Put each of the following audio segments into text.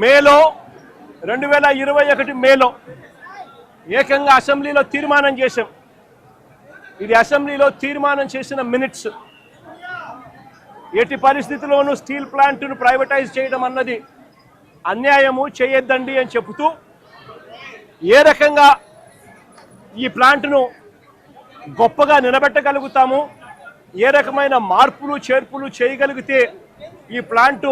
మేలో 2021 మేలో ఏకంగా అసెంబ్లీలో తీర్మానం చేశాం. ఇది అసెంబ్లీలో తీర్మానం చేసిన మినిట్స్. ఎట్టి పరిస్థితుల్లోనూ స్టీల్ ప్లాంట్ను ప్రైవేటైజ్ చేయడం అన్నది అన్యాయము, చేయొద్దండి అని చెబుతూ ఏ రకంగా ఈ ప్లాంట్ను గొప్పగా నిలబెట్టగలుగుతాము, ఏ రకమైన మార్పులు చేర్పులు చేయగలిగితే ఈ ప్లాంటు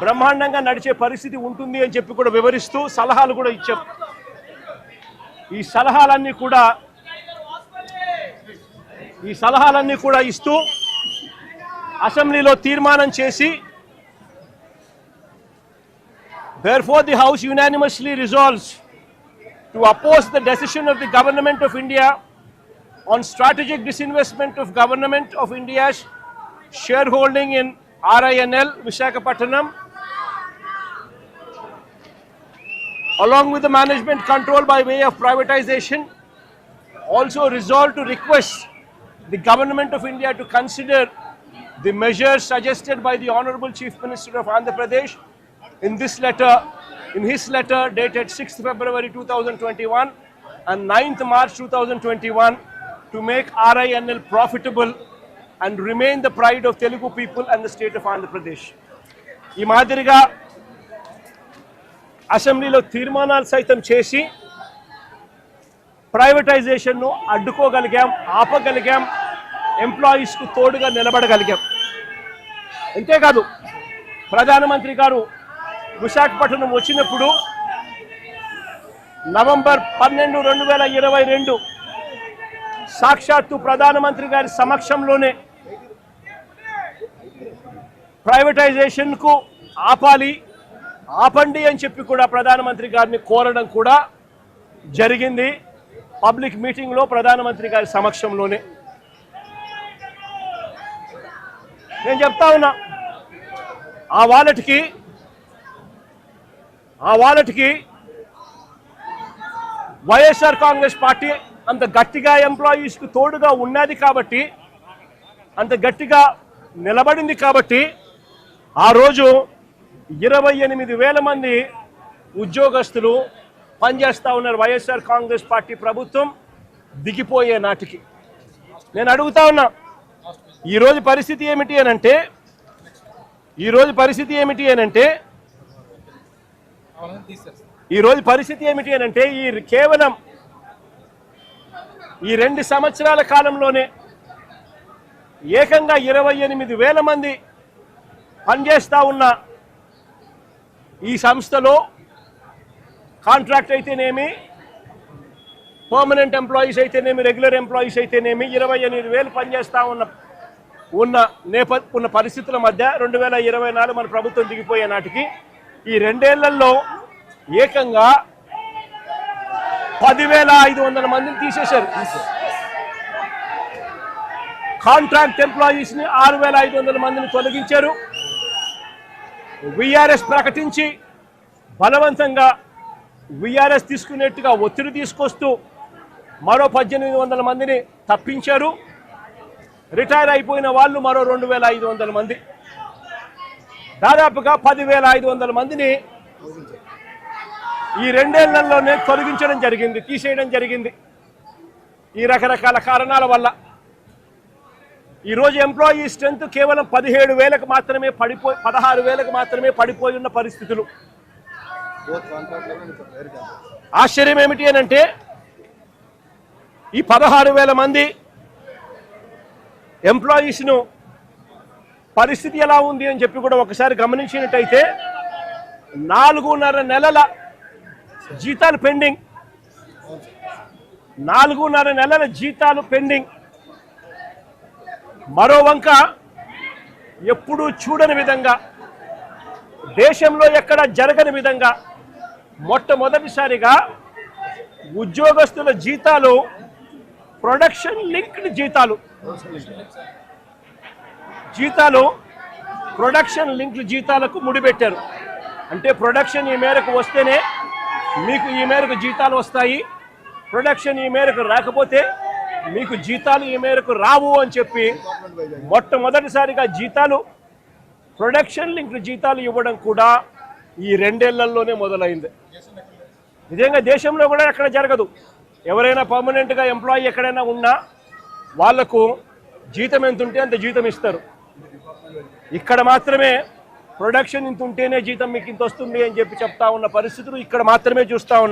బ్రహ్మాండంగా నడిచే పరిస్థితి ఉంటుంది అని చెప్పి కూడా వివరిస్తూ సలహాలు కూడా ఇచ్చాం. ఈ సలహాలన్నీ కూడా ఇస్తూ అసెంబ్లీలో తీర్మానం చేసి therefore the house unanimously resolves to oppose the decision of the government of India on strategic disinvestment of government of India's shareholding in RINL Visakhapatnam along with the management control by way of privatization. Also resolve to request the government of India to consider the measures suggested by the Honorable Chief Minister of Andhra Pradesh in his letter dated 6th February 2021 and 9th March 2021 to make RINL profitable and remain the pride of Telugu people and the state of Andhra Pradesh. ఈ మాదిరిగా అసెంబ్లీలో తీర్మానాలు సైతం చేసి ప్రైవేటైజేషన్ను అడ్డుకోగలిగాం, ఆపగలిగాం, ఎంప్లాయీస్కు తోడుగా నిలబడగలిగాం. అంతేకాదు ప్రధానమంత్రి గారు విశాఖపట్నం వచ్చినప్పుడు నవంబర్ 12, 2022 సాక్షాత్తు ప్రధానమంత్రి గారి సమక్షంలోనే ప్రైవేటైజేషన్కు ఆపండి అని చెప్పి కూడా ప్రధానమంత్రి గారిని కోరడం కూడా జరిగింది. పబ్లిక్ మీటింగ్లో ప్రధానమంత్రి గారి సమక్షంలోనే. నేను చెప్తా ఉన్నా, ఆ వాలెట్కి వైఎస్ఆర్ కాంగ్రెస్ పార్టీ అంత గట్టిగా ఎంప్లాయీస్కి తోడుగా ఉన్నది కాబట్టి, అంత గట్టిగా నిలబడింది కాబట్టి ఆ రోజు 28,000 మంది ఉద్యోగస్తులు పనిచేస్తూ ఉన్నారు వైఎస్ఆర్ కాంగ్రెస్ పార్టీ ప్రభుత్వం దిగిపోయే నాటికి. నేను అడుగుతా ఉన్నా, ఈరోజు పరిస్థితి ఏమిటి అనంటే కేవలం ఈ 2 సంవత్సరాల కాలంలోనే ఏకంగా 28,000 మంది పనిచేస్తూ ఉన్న ఈ సంస్థలో కాంట్రాక్ట్ అయితేనేమి, పర్మనెంట్ ఎంప్లాయీస్ అయితేనేమి, రెగ్యులర్ ఎంప్లాయీస్ అయితేనేమి 28,000 పనిచేస్తూ ఉన్న పరిస్థితుల మధ్య 2024 మన ప్రభుత్వం దిగిపోయే నాటికి ఈ 2 ఏళ్లలో ఏకంగా 10,500 మందిని తీసేశారు. కాంట్రాక్ట్ ఎంప్లాయీస్ని 6,500 మందిని తొలగించారు. విఆర్ఎస్ ప్రకటించి బలవంతంగా విఆర్ఎస్ తీసుకునేట్టుగా ఒత్తిడి తీసుకొస్తూ మరో 1,800 మందిని తప్పించారు. రిటైర్ అయిపోయిన వాళ్ళు మరో 2,500 మంది, దాదాపుగా 10,500 మందిని ఈ 2 ఏళ్లలోనే తొలగించడం జరిగింది, తీసేయడం జరిగింది. ఈ రకరకాల కారణాల వల్ల ఈరోజు ఎంప్లాయీ స్ట్రెంత్ కేవలం 16,000 మాత్రమే పడిపోయి ఉన్న పరిస్థితులు. ఆశ్చర్యం ఏమిటి అనంటే ఈ 16,000 మంది ఎంప్లాయీస్ను పరిస్థితి ఎలా ఉంది అని చెప్పి కూడా ఒకసారి గమనించినట్టయితే 4.5 నెలల జీతాలు పెండింగ్. 4.5 నెలల జీతాలు పెండింగ్. మరో వంక ఎప్పుడూ చూడని విధంగా, దేశంలో ఎక్కడ జరగని విధంగా మొట్టమొదటిసారిగా ఉద్యోగస్తుల జీతాలు ప్రొడక్షన్ లింక్డ్ ప్రొడక్షన్ లింక్డ్ జీతాలకు ముడిపెట్టారు. అంటే ప్రొడక్షన్ ఈ మేరకు వస్తేనే మీకు ఈ మేరకు జీతాలు వస్తాయి, ప్రొడక్షన్ ఈ మేరకు రాకపోతే మీకు జీతాలు ఈ మేరకు రావు అని చెప్పి మొట్టమొదటిసారిగా జీతాలు ప్రొడక్షన్ లింక్డ్ జీతాలు ఇవ్వడం కూడా ఈ 2 ఏళ్లలోనే మొదలైంది. నిజంగా దేశంలో కూడా ఎక్కడ జరగదు. ఎవరైనా పర్మనెంట్గా ఎంప్లాయీ ఎక్కడైనా ఉన్నా వాళ్లకు జీతం ఎంత ఉంటే అంత జీతం ఇస్తారు. ఇక్కడ మాత్రమే ప్రొడక్షన్ ఇంత ఉంటేనే జీతం మీకు ఇంత వస్తుంది అని చెప్పి చెప్తా ఉన్న పరిస్థితులు ఇక్కడ మాత్రమే చూస్తూ ఉన్నాం.